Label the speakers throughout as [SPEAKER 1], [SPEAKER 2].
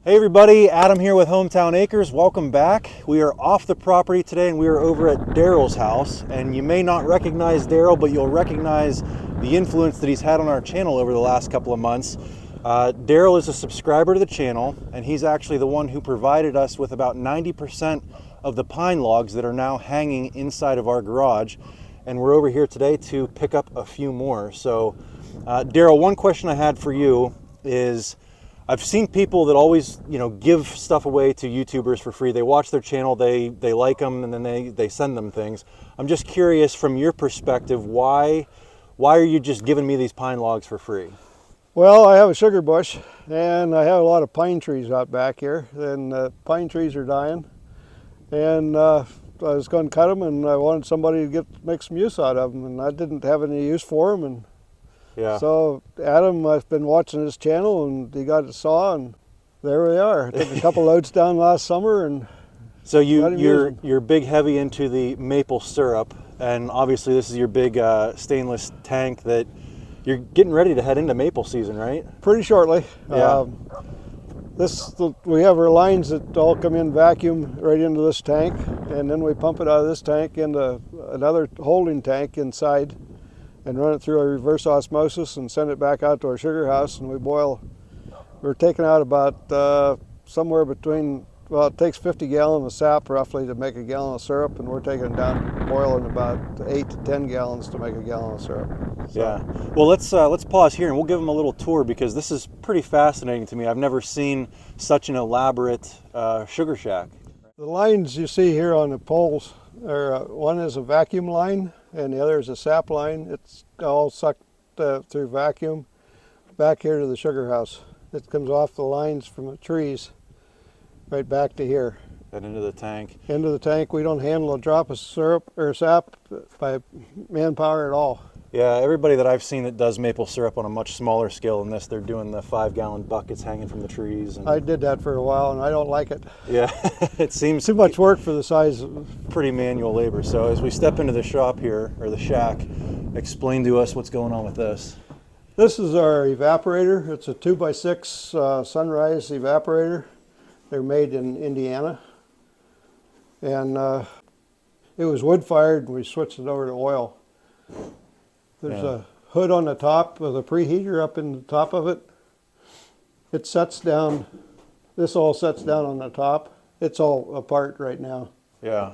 [SPEAKER 1] Hey everybody, Adam here with Hometown Acres. Welcome back. We are off the property today and we are over at Daryl's house. And you may not recognize Daryl, but you'll recognize the influence that he's had on our channel over the last couple of months. Daryl is a subscriber to the channel, and he's actually the one who provided us with about 90% of the pine logs that are now hanging inside of our garage. And we're over here today to pick up a few more. So Daryl, one question I had for you is, I've seen people that always, give stuff away to YouTubers for free. They watch their channel, they like them, and then they send them things. I'm just curious, from your perspective, why are you just giving me these pine logs for free?
[SPEAKER 2] Well, I have a sugar bush, and I have a lot of pine trees out back here, and pine trees are dying. And I was going to cut them, and I wanted somebody to make some use out of them, and I didn't have any use for them. And
[SPEAKER 1] yeah.
[SPEAKER 2] So Adam, I've been watching his channel, and he got a saw, and there we are. I took a couple loads down last summer, and
[SPEAKER 1] so you're big heavy into the maple syrup, and obviously this is your big stainless tank that you're getting ready to head into maple season, right?
[SPEAKER 2] Pretty shortly.
[SPEAKER 1] Yeah.
[SPEAKER 2] We have our lines that all come in vacuum right into this tank, and then we pump it out of this tank into another holding tank inside, and run it through a reverse osmosis and send it back out to our sugar house, and we boil. We're taking out about somewhere between, well, it takes 50 gallons of sap roughly to make a gallon of syrup, and we're taking it down, boiling about 8 to 10 gallons to make a gallon of syrup. So.
[SPEAKER 1] Yeah. Well, let's pause here and we'll give them a little tour, because this is pretty fascinating to me. I've never seen such an elaborate sugar shack.
[SPEAKER 2] The lines you see here on the poles are one is a vacuum line, and the other is a sap line. It's all sucked through vacuum back here to the sugar house. It comes off the lines from the trees right back to here.
[SPEAKER 1] And into the tank.
[SPEAKER 2] Into the tank. We don't handle a drop of syrup or sap by manpower at all.
[SPEAKER 1] Yeah, everybody that I've seen that does maple syrup on a much smaller scale than this, they're doing the 5-gallon buckets hanging from the trees. And
[SPEAKER 2] I did that for a while, and I don't like it.
[SPEAKER 1] yeah, it seems
[SPEAKER 2] too much work for the size.
[SPEAKER 1] Pretty manual labor. So as we step into the shop here, or the shack, explain to us what's going on with this.
[SPEAKER 2] This is our evaporator. It's a 2x6 Sunrise evaporator. They're made in Indiana. And it was wood-fired, and we switched it over to oil. There's a hood on the top with a preheater up in the top of it. It sets down, this all sets down on the top. It's all apart right now.
[SPEAKER 1] Yeah.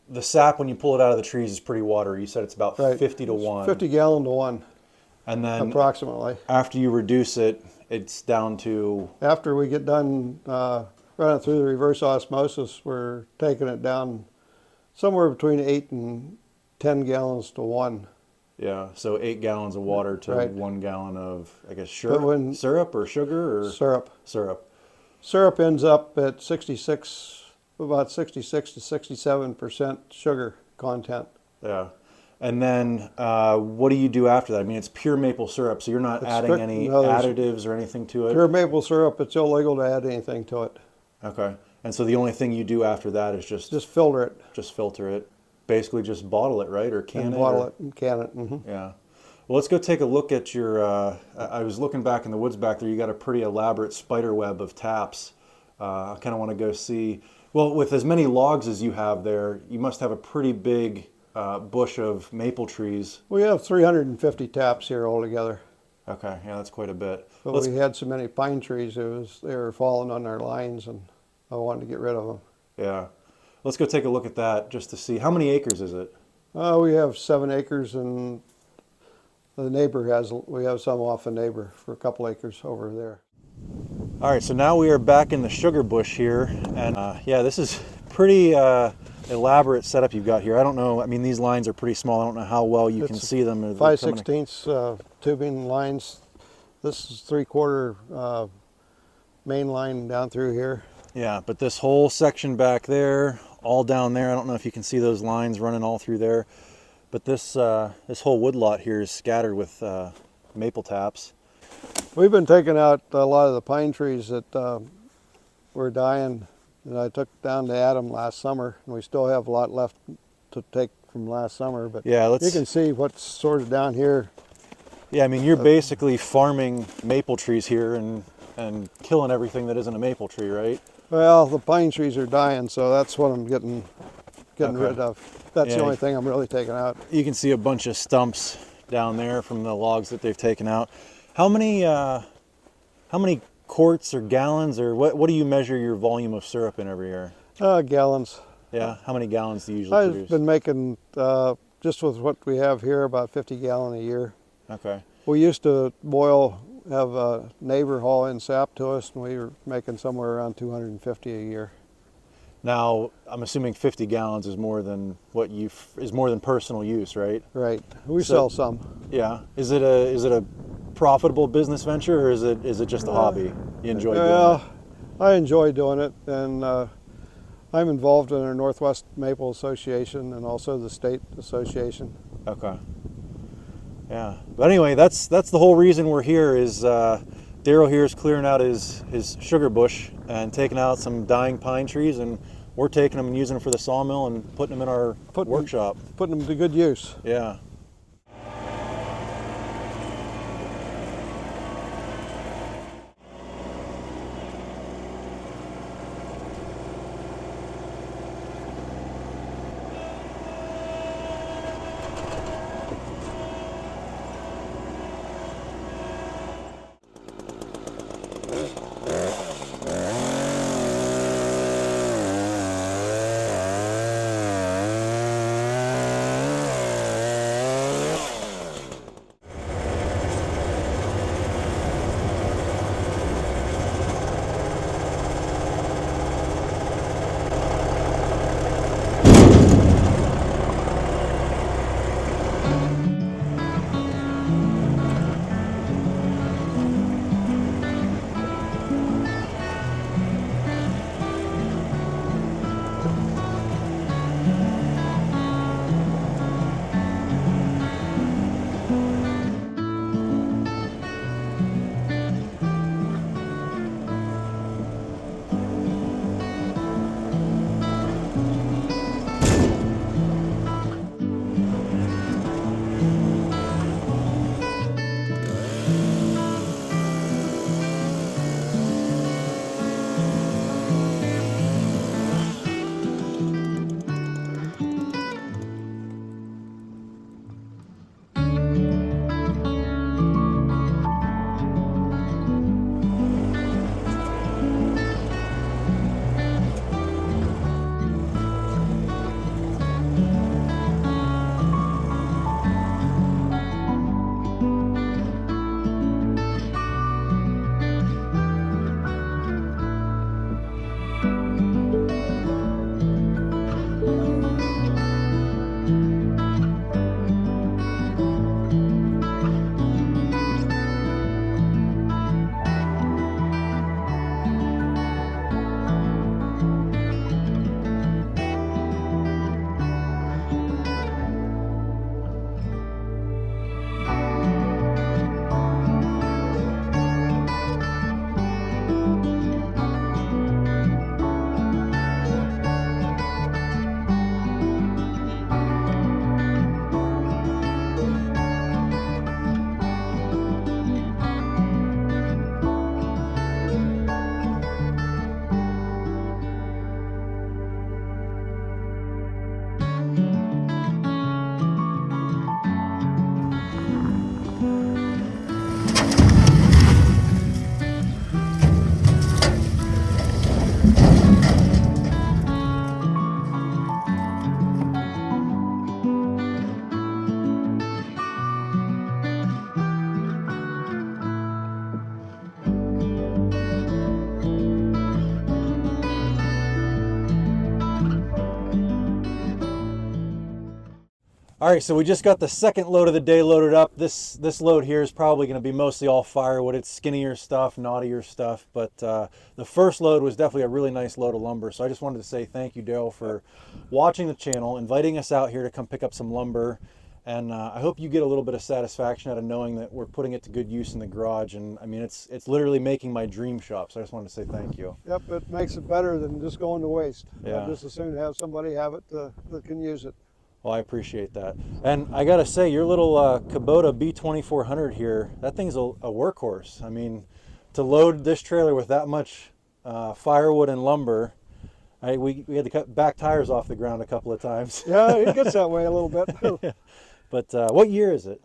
[SPEAKER 1] The sap, when you pull it out of the trees, is pretty watery. You said it's about 50 to 1.
[SPEAKER 2] 50 gallon to 1.
[SPEAKER 1] And then
[SPEAKER 2] approximately.
[SPEAKER 1] After you reduce it, it's down to?
[SPEAKER 2] After we get done running through the reverse osmosis, we're taking it down somewhere between 8 and 10 gallons to 1.
[SPEAKER 1] Yeah, so 8 gallons of water to 1 gallon of, I guess, syrup or sugar? Or?
[SPEAKER 2] Syrup.
[SPEAKER 1] Syrup.
[SPEAKER 2] Syrup ends up at about 66 to 67% sugar content.
[SPEAKER 1] Yeah. And then what do you do after that? I mean, it's pure maple syrup, so you're not adding any additives or anything to it?
[SPEAKER 2] Pure maple syrup, it's illegal to add anything to it.
[SPEAKER 1] Okay. And so the only thing you do after that is just
[SPEAKER 2] filter it.
[SPEAKER 1] Just filter it. Basically just bottle it, right? Or can it?
[SPEAKER 2] Bottle it and can it. Mm-hmm.
[SPEAKER 1] Yeah. Well, let's go take a look at your, I was looking back in the woods back there. You got a pretty elaborate spider web of taps. I kind of want to go see, well, with as many logs as you have there, you must have a pretty big bush of maple trees.
[SPEAKER 2] We have 350 taps here altogether.
[SPEAKER 1] Okay, yeah, that's quite a bit.
[SPEAKER 2] But we had so many pine trees, they were falling on our lines, and I wanted to get rid of them.
[SPEAKER 1] Yeah. Let's go take a look at that just to see. How many acres is it?
[SPEAKER 2] We have 7 acres, and the neighbor we have some off the neighbor for a couple acres over there.
[SPEAKER 1] All right, so now we are back in the sugar bush here, and yeah, this is pretty elaborate setup you've got here. I don't know, I mean, these lines are pretty small. I don't know how well you can see them.
[SPEAKER 2] 5/16 tubing lines. This is 3/4 main line down through here.
[SPEAKER 1] Yeah, but this whole section back there, all down there, I don't know if you can see those lines running all through there, but this whole woodlot here is scattered with maple taps.
[SPEAKER 2] We've been taking out a lot of the pine trees that were dying, and I took down to Adam last summer, and we still have a lot left to take from last summer, but
[SPEAKER 1] yeah,
[SPEAKER 2] you can see what's sort of down here.
[SPEAKER 1] Yeah, I mean, you're basically farming maple trees here, and and killing everything that isn't a maple tree, right?
[SPEAKER 2] Well, the pine trees are dying, so that's what I'm getting
[SPEAKER 1] Okay.
[SPEAKER 2] rid of. That's
[SPEAKER 1] Yeah.
[SPEAKER 2] the only thing I'm really taking out.
[SPEAKER 1] You can see a bunch of stumps down there from the logs that they've taken out. How many quarts or gallons, or what do you measure your volume of syrup in every year?
[SPEAKER 2] Gallons.
[SPEAKER 1] Yeah, how many gallons do you usually
[SPEAKER 2] I've
[SPEAKER 1] produce?
[SPEAKER 2] been making, just with what we have here, about 50 gallon a year.
[SPEAKER 1] Okay.
[SPEAKER 2] We used to have a neighbor haul in sap to us, and we were making somewhere around 250 a year.
[SPEAKER 1] Now, I'm assuming 50 gallons is more than personal use, right?
[SPEAKER 2] Right. We
[SPEAKER 1] So-
[SPEAKER 2] sell some.
[SPEAKER 1] Yeah. Is it a profitable business venture, or is it just a hobby? You enjoy doing it?
[SPEAKER 2] I enjoy doing it, and I'm involved in our Northwest Maple Association and also the state association.
[SPEAKER 1] Okay. Yeah. But anyway, that's the whole reason we're here is Daryl here is clearing out his sugar bush and taking out some dying pine trees, and we're taking them and using them for the sawmill and putting them in our workshop.
[SPEAKER 2] Putting them to good use.
[SPEAKER 1] Yeah. All right, so we just got the second load of the day loaded up. This load here is probably going to be mostly all firewood. It's skinnier stuff, knottier stuff, but the first load was definitely a really nice load of lumber. So I just wanted to say thank you, Daryl, for watching the channel, inviting us out here to come pick up some lumber, and I hope you get a little bit of satisfaction out of knowing that we're putting it to good use in the garage. And I mean, it's literally making my dream shop. So I just wanted to say thank you.
[SPEAKER 2] Yep, it makes it better than just going to waste.
[SPEAKER 1] Yeah.
[SPEAKER 2] I'd just as soon have somebody have it that can use it.
[SPEAKER 1] Well, I appreciate that. And I gotta say, your little Kubota B2400 here, that thing's a workhorse. I mean, to load this trailer with that much firewood and lumber, we had to cut back tires off the ground a couple of times.
[SPEAKER 2] Yeah, it gets that way a little bit.
[SPEAKER 1] But what year is it?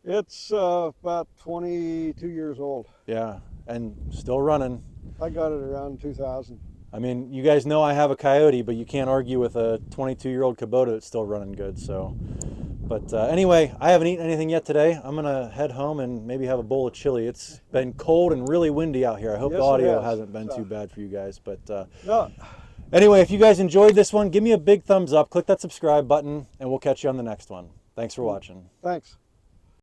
[SPEAKER 2] It's about 22 years old.
[SPEAKER 1] Yeah, and still running.
[SPEAKER 2] I got it around 2000.
[SPEAKER 1] I mean, you guys know I have a Coyote, but you can't argue with a 22-year-old Kubota that's still running good. So, but anyway, I haven't eaten anything yet today. I'm gonna head home and maybe have a bowl of chili. It's been cold and really windy out here. I hope
[SPEAKER 2] Yes,
[SPEAKER 1] the
[SPEAKER 2] it
[SPEAKER 1] audio
[SPEAKER 2] has.
[SPEAKER 1] hasn't been too bad for you guys. But
[SPEAKER 2] No,
[SPEAKER 1] anyway, if you guys enjoyed this one, give me a big thumbs up, click that subscribe button, and we'll catch you on the next one. Thanks for watching.
[SPEAKER 2] thanks.